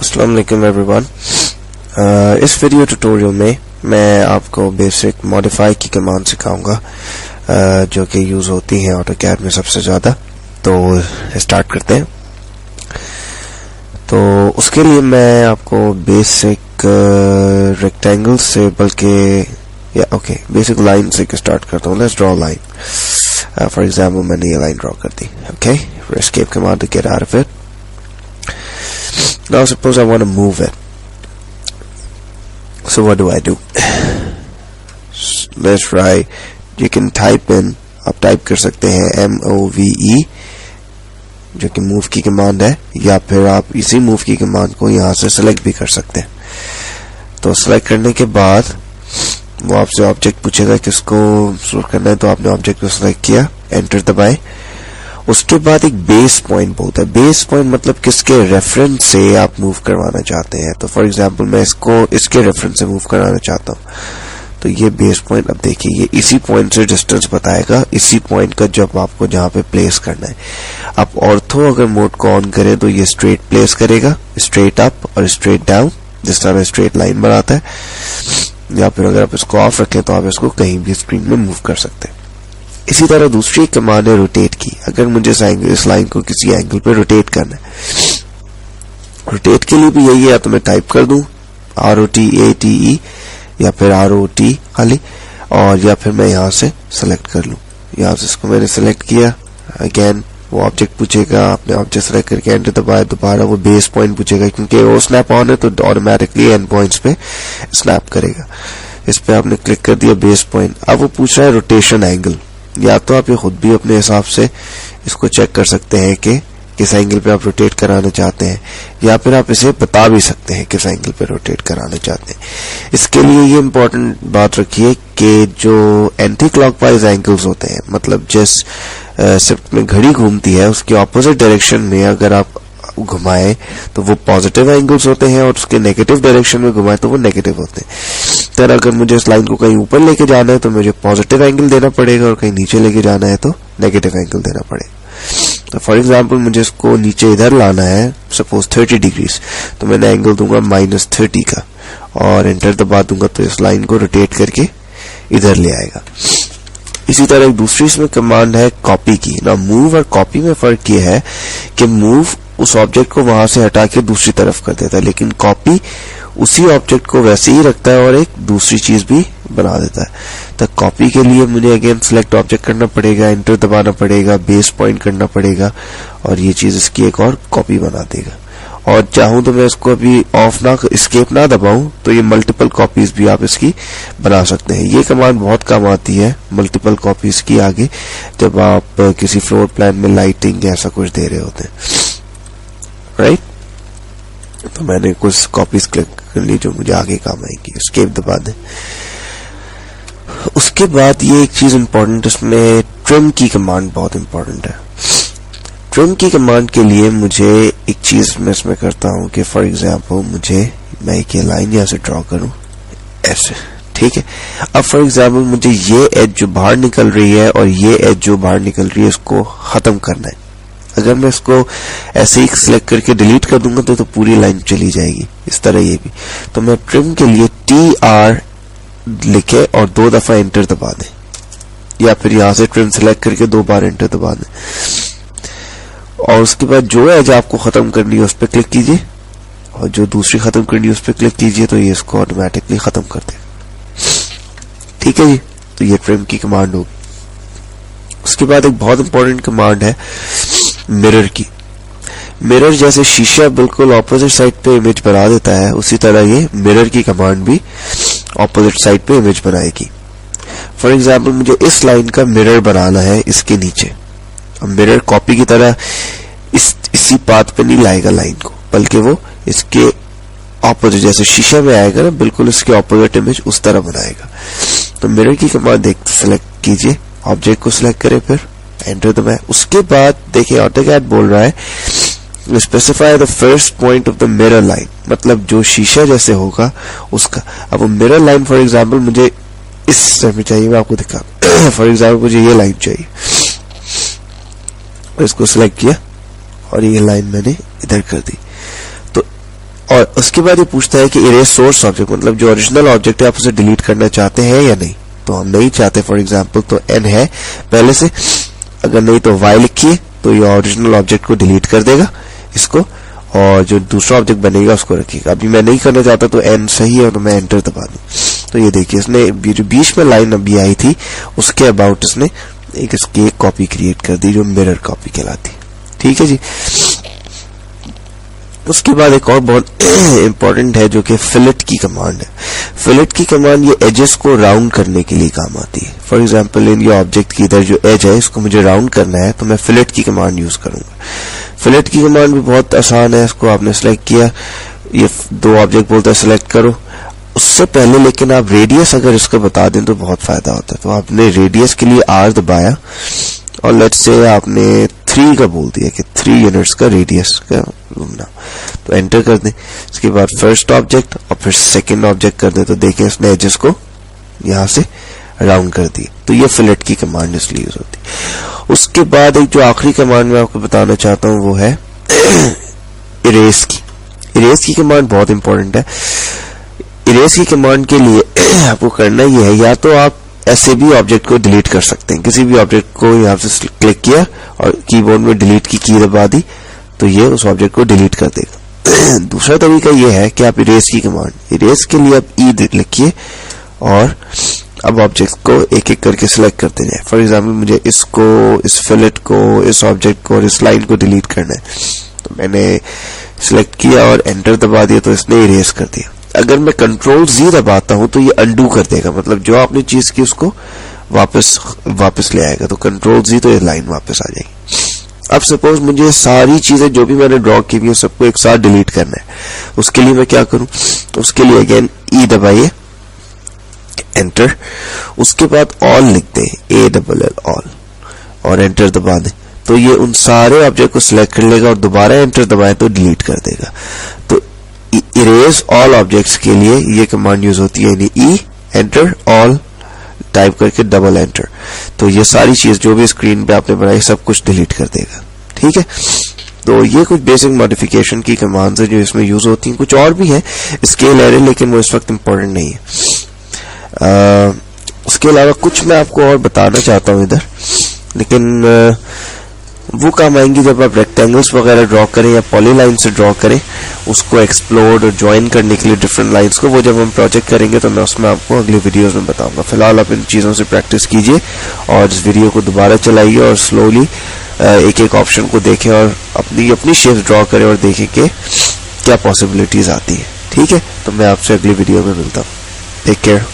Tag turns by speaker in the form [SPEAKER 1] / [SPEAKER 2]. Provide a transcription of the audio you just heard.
[SPEAKER 1] अस्सलाम वालेकुम एवरीवन। इस वीडियो ट्यूटोरियल में मैं आपको बेसिक मॉडिफाई की कमांड सिखाऊंगा जो कि यूज होती हैं ऑटोकैड में सबसे ज्यादा। तो स्टार्ट करते हैं। तो उसके लिए मैं आपको बेसिक रेक्टेंगल से बेसिक लाइन से स्टार्ट करता हूँ। Let's draw line. For example मैंने ये लाइन ड्रॉ कर दी। Okay, escape command to get out of it. Now suppose I want to move it. So what do? Let's try. You can type in, आप type कर सकते हैं MOVE जो कि मूव की कमांड है, या फिर आप इसी मूव की कमांड को यहाँ से सेलेक्ट भी कर सकते हैं। तो सेलेक्ट करने के बाद वो आपसे ऑब्जेक्ट पूछेगा किसको सेलेक्ट करना है, तो आपने ऑब्जेक्ट को सेलेक्ट किया, एंटर दबाए। उसके बाद एक बेस पॉइंट बोलता है। बेस पॉइंट मतलब किसके रेफरेंस से आप मूव करवाना चाहते हैं। तो फॉर एग्जांपल मैं इसको इसके रेफरेंस से मूव कराना चाहता हूं, तो ये बेस पॉइंट, अब देखिए ये इसी पॉइंट से डिस्टेंस बताएगा, इसी पॉइंट का जब आपको जहां पे प्लेस करना है। आप ऑर्थो अगर मोड को ऑन करें तो ये स्ट्रेट प्लेस करेगा, स्ट्रेट अप और स्ट्रेट डाउन, जिस तरह स्ट्रेट लाइन बनाता है। या फिर अगर आप इसको ऑफ रखें तो आप इसको कहीं भी स्क्रीन में मूव कर सकते हैं। इसी तरह दूसरी कमांड है रोटेट की। अगर मुझे इस लाइन को किसी एंगल पे रोटेट करना है, रोटेट के लिए भी यही है, या तो मैं टाइप कर दूं ROTATE या फिर ROT खाली, और या फिर मैं यहां से सेलेक्ट कर लूं। यहां से इसको मैंने सेलेक्ट किया, अगेन वो ऑब्जेक्ट पूछेगा, आपने ऑब्जेक्ट सेलेक्ट करके एंटर दबाया, दोबारा वो बेस पॉइंट पूछेगा, क्योंकि वो स्नैप ऑन है तो ऑटोमेटिकली एंड पॉइंट्स पे स्नैप करेगा। इस पे आपने क्लिक कर दिया बेस पॉइंट। अब वो पूछ रहा है रोटेशन एंगल। या तो आप ये खुद भी अपने हिसाब से इसको चेक कर सकते हैं कि किस एंगल पे आप रोटेट कराना चाहते हैं, या फिर आप इसे बता भी सकते हैं किस एंगल पे रोटेट कराना चाहते हैं। इसके लिए ये इम्पोर्टेंट बात रखिए कि जो एंटी क्लॉकवाइज एंगल्स होते हैं, मतलब जिस शिफ्ट में घड़ी घूमती है उसके ऑपोजिट डायरेक्शन में अगर आप घुमाएं तो वो पॉजिटिव एंगल्स होते हैं, और उसके नेगेटिव डायरेक्शन में घुमाएं तो वो नेगेटिव होते हैं। तो अगर मुझे इस लाइन को कहीं ऊपर लेके जाना है तो मुझे पॉजिटिव एंगल देना पड़ेगा, और कहीं नीचे लेके जाना है तो नेगेटिव एंगल देना पड़ेगा। तो फॉर एग्जांपल मुझे इसको नीचे इधर लाना है, सपोज 30 डिग्रीज, तो मैंने एंगल दूंगा -30 का, और एंटर दबा दूंगा तो इस लाइन को रोटेट करके इधर ले आएगा। इसी तरह एक दूसरी इसमें कमांड है कॉपी की। ना मूव और कॉपी में फर्क ये है कि मूव उस ऑब्जेक्ट को वहां से हटा के दूसरी तरफ कर देता है, लेकिन कॉपी उसी ऑब्जेक्ट को वैसे ही रखता है और एक दूसरी चीज भी बना देता है। तो कॉपी के लिए मुझे अगेन सिलेक्ट ऑब्जेक्ट करना पड़ेगा, एंटर दबाना पड़ेगा, बेस पॉइंट करना पड़ेगा, और ये चीज इसकी एक और कॉपी बना देगा। और चाहूं तो मैं इसको अभी एस्केप ना दबाऊं तो ये मल्टीपल कॉपीज भी आप इसकी बना सकते हैं। ये कमांड बहुत काम आती है मल्टीपल कॉपीज की आगे, जब आप किसी फ्लोर प्लान में लाइटिंग ऐसा कुछ दे रहे होते हैं, राइट। तो मैंने कुछ कॉपीज क्लिक कर ली जो मुझे आगे काम आएगी। एस्केप दबा दें। उसके बाद ये एक चीज इंपॉर्टेंट, इसमें ट्रिम की कमांड बहुत इंपॉर्टेंट है। ट्रिम की कमांड के लिए मुझे एक चीज मैं इसमें करता हूं कि फॉर एग्जांपल मैं एक लाइन यहां से ड्रॉ करूं ऐसे, ठीक है। अब फॉर एग्जांपल मुझे ये एज जो बाहर निकल रही है और ये एज जो बाहर निकल रही है इसको खत्म करना है। अगर मैं इसको ऐसे ही सिलेक्ट करके डिलीट कर दूंगा तो पूरी लाइन चली जाएगी। इस तरह ये भी। तो मैं ट्रिम के लिए TR लिखे और 2 दफा एंटर दबा दें, या फिर यहां से ट्रिम सिलेक्ट करके 2 बार एंटर दबा दें, और उसके बाद जो एज आपको खत्म करनी है उस पर क्लिक कीजिए, और जो दूसरी खत्म करनी है उस पर क्लिक कीजिए, तो ये इसको ऑटोमेटिकली खत्म कर दे। ठीक है जी। तो ये ट्रिम की कमांड होगी। उसके बाद एक बहुत इंपॉर्टेंट कमांड है मिरर की। मिरर जैसे शीशा बिल्कुल ऑपोजिट साइड पे इमेज बना देता है, उसी तरह ये मिरर की कमांड भी ऑपोजिट साइड पे इमेज बनाएगी। फॉर एग्जांपल मुझे इस लाइन का मिरर बनाना है इसके नीचे। अब मिरर कॉपी की तरह इसी पाथ पे नहीं लाएगा लाइन को, बल्कि वो इसके ऑपोजिट, जैसे शीशा में आएगा ना, बिल्कुल इसके ऑपोजिट इमेज उस तरह बनाएगा। तो मिरर की कमांड सेलेक्ट कीजिए, ऑब्जेक्ट को सिलेक्ट करें, फिर एंटर दबाएं। उसके बाद देखिए ऑटोकैड बोल रहा है specify the first point of the mirror line, मतलब जो शीशा जैसे होगा उसका। अब वो मिरर लाइन फॉर एग्जांपल मुझे इस में चाहिए, मैं आपको दिखा फॉर एग्जांपल मुझे ये लाइन चाहिए, इसको सिलेक्ट किया और ये लाइन मैंने इधर कर दी। तो और उसके बाद ये पूछता है कि इरेज सोर्स ऑब्जेक्ट, मतलब जो ओरिजिनल ऑब्जेक्ट है आप उसे डिलीट करना चाहते हैं या नहीं। तो हम नहीं चाहते फॉर एग्जांपल, तो n है पहले से, अगर नहीं तो y लिखिए, तो ये ओरिजिनल ऑब्जेक्ट को डिलीट कर देगा इसको, और जो दूसरा ऑब्जेक्ट बनेगा उसको रखिएगा। अभी मैं नहीं करना चाहता तो n सही है, तो मैं एंटर दबा दूं। तो ये देखिए इसने जो बीच में लाइन अभी आई थी उसके अबाउट इसने इसकी एक कॉपी क्रिएट कर दी जो मिरर कॉपी कहलाती। ठीक है जी। उसके बाद एक और बहुत इंपॉर्टेंट है जो कि फिलेट की कमांड है। फिलेट की कमांड ये एजेस को राउंड करने के लिए काम आती है। फॉर एग्जांपल इन ये ऑब्जेक्ट की इधर जो एज है इसको मुझे राउंड करना है, तो मैं फिलेट की कमांड यूज करूंगा। फिलेट की कमांड भी बहुत आसान है। इसको आपने सेलेक्ट किया, ये दो ऑब्जेक्ट बोलता है सेलेक्ट करो, उससे पहले लेकिन आप रेडियस अगर इसको बता दें तो बहुत फायदा होता है। तो आपने रेडियस के लिए R दबाया और लेट्स से आपने 3 का बोल दिया कि 3 यूनिट्स का रेडियस का घूमना, तो एंटर कर दें। इसके बाद फर्स्ट ऑब्जेक्ट और फिर सेकंड ऑब्जेक्ट कर दें, तो देखें इसने एजेस को यहां से राउंड कर दी। तो ये फिलेट की कमांड इसलिए यूज होती है। उसके बाद एक जो आखिरी कमांड मैं आपको बताना चाहता हूं वो है इरेज की। इरेज की कमांड बहुत इंपॉर्टेंट है। इरेज की कमांड के लिए आपको करना ये है, या तो आप ऐसे भी ऑब्जेक्ट को डिलीट कर सकते हैं। किसी भी ऑब्जेक्ट को यहां से क्लिक किया और कीबोर्ड में डिलीट की दबा दी तो ये उस ऑब्जेक्ट को डिलीट कर देगा। दूसरा तरीका ये है कि आप इरेज की कमांड, इरेज के लिए आप ई लिखिए और अब ऑब्जेक्ट को एक एक करके सिलेक्ट करते जाए। फॉर एग्जांपल मुझे इसको, इस फिलेट को, इस ऑब्जेक्ट को और इस लाइन को डिलीट करना है, तो मैंने सिलेक्ट किया और एंटर दबा दिया तो इसने इरेज कर दिया। अगर मैं कंट्रोल Z दबाता हूं तो ये अंडू कर देगा, मतलब जो आपने चीज की उसको वापस ले आएगा। तो कंट्रोल Z तो ये लाइन वापस आ जाएगी। अब सपोज मुझे सारी चीजें जो भी मैंने ड्रॉ की हुई सबको एक साथ डिलीट करना है, उसके लिए मैं क्या करूं, उसके लिए अगेन E दबाइए, एंटर, उसके बाद ऑल लिख दें, ALL ऑल, और एंटर दबा दें। तो ये उन सारे ऑब्जेक्ट को सिलेक्ट कर लेगा और दोबारा एंटर दबाएं तो डिलीट कर देगा। तो इरेज ऑल ऑब्जेक्ट्स के लिए ये कमांड यूज होती है, यानी ई एंटर ऑल टाइप करके डबल एंटर। तो ये सारी चीज जो भी स्क्रीन पे आपने बनाई सब कुछ डिलीट कर देगा। ठीक है, तो ये कुछ बेसिक मॉडिफिकेशन की कमांड्स है जो इसमें यूज होती हैं। कुछ और भी है स्केल एरे, लेकिन वो इस वक्त इम्पोर्टेंट नहीं है। उसके अलावा कुछ मैं आपको और बताना चाहता हूं इधर, लेकिन वो काम आएंगी जब आप रेक्टेंगल्स वगैरह ड्रॉ करें या पॉलीलाइन से ड्रॉ करें, उसको एक्सप्लोर और ज्वाइन करने के लिए डिफरेंट लाइंस को। वो जब हम प्रोजेक्ट करेंगे तो मैं उसमें आपको अगले वीडियोस में बताऊंगा। फिलहाल आप इन चीजों से प्रैक्टिस कीजिए और इस वीडियो को दोबारा चलाइए और स्लोली एक एक ऑप्शन को देखें और अपनी शेप्स ड्रॉ करें और देखें कि क्या पॉसिबिलिटीज आती है। ठीक है, तो मैं आपसे अगली वीडियो में मिलता हूँ। Take care.